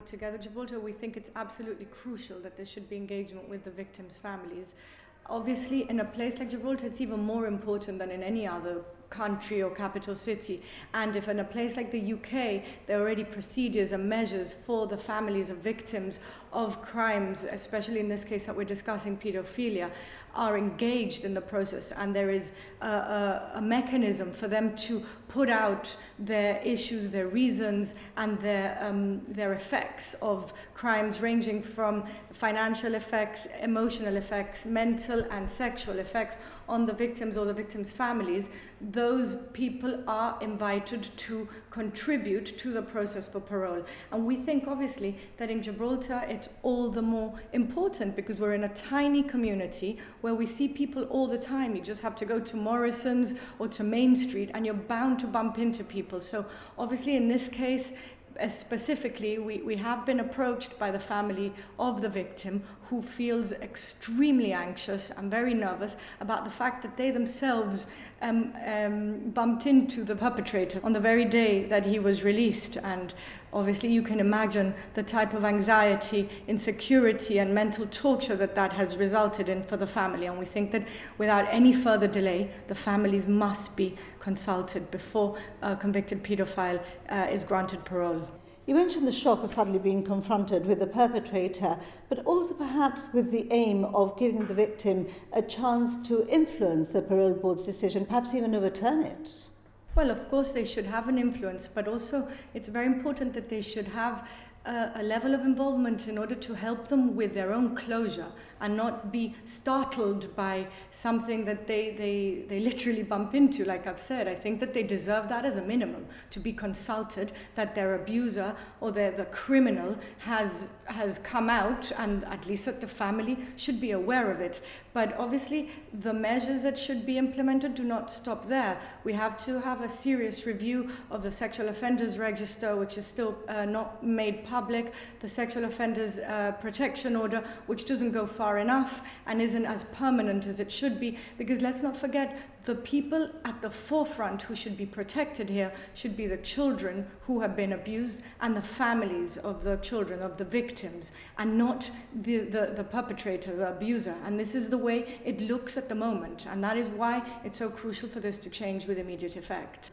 together Gibraltar, we think it's absolutely crucial that there should be engagement with the victims' families. Obviously, in a place like Gibraltar, it's even more important than in any other country or capital city. And if in a place like the UK, there are already procedures and measures for the families of victims of crimes, especially in this case that we're discussing, pedophilia, are engaged in the process, and there is a mechanism for them to put out their issues, their reasons, and their effects of crimes, ranging from financial effects, emotional effects, mental and sexual effects on the victims or the victims' families. Those people are invited to contribute to the process for parole. And we think, obviously, that in Gibraltar it's all the more important because we're in a tiny community where we see people all the time. You just have to go to Morrison's or to Main Street and you're bound to bump into people. So obviously in this case, specifically, we have been approached by the family of the victim, who feels extremely anxious and very nervous about the fact that they themselves bumped into the perpetrator on the very day that he was released. And obviously you can imagine the type of anxiety, insecurity and mental torture that has resulted in for the family. And we think that without any further delay, the families must be consulted before a convicted paedophile is granted parole. You mentioned the shock of suddenly being confronted with the perpetrator, but also perhaps with the aim of giving the victim a chance to influence the parole board's decision, perhaps even overturn it. Well, of course they should have an influence, but also it's very important that they should have a level of involvement in order to help them with their own closure and not be startled by something that they literally bump into. Like I've said, I think that they deserve that as a minimum, to be consulted that their abuser or the criminal has come out, and at least that the family should be aware of it. But obviously the measures that should be implemented do not stop there. We have to have a serious review of the sexual offenders register, which is still not made public, the sexual offenders protection order, which doesn't go far enough and isn't as permanent as it should be, because let's not forget, the people at the forefront who should be protected here should be the children who have been abused and the families of the children, of the victims, and not the perpetrator, the abuser. And this is the way it looks at the moment, and that is why it's so crucial for this to change with immediate effect.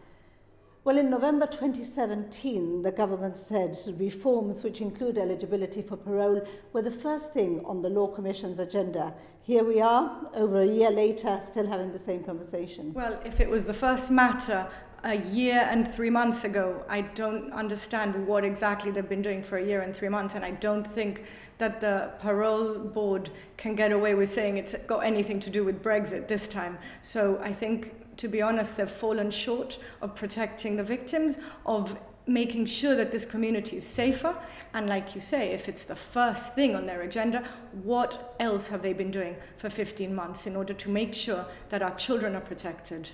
Well, in November 2017, the government said reforms which include eligibility for parole were the first thing on the Law Commission's agenda. Here we are, over a year later, still having the same conversation. Well, if it was the first matter a year and 3 months ago, I don't understand what exactly they've been doing for a year and 3 months, and I don't think that the parole board can get away with saying it's got anything to do with Brexit this time. So I think, to be honest, they've fallen short of protecting the victims, of making sure that this community is safer. And like you say, if it's the first thing on their agenda, what else have they been doing for 15 months in order to make sure that our children are protected?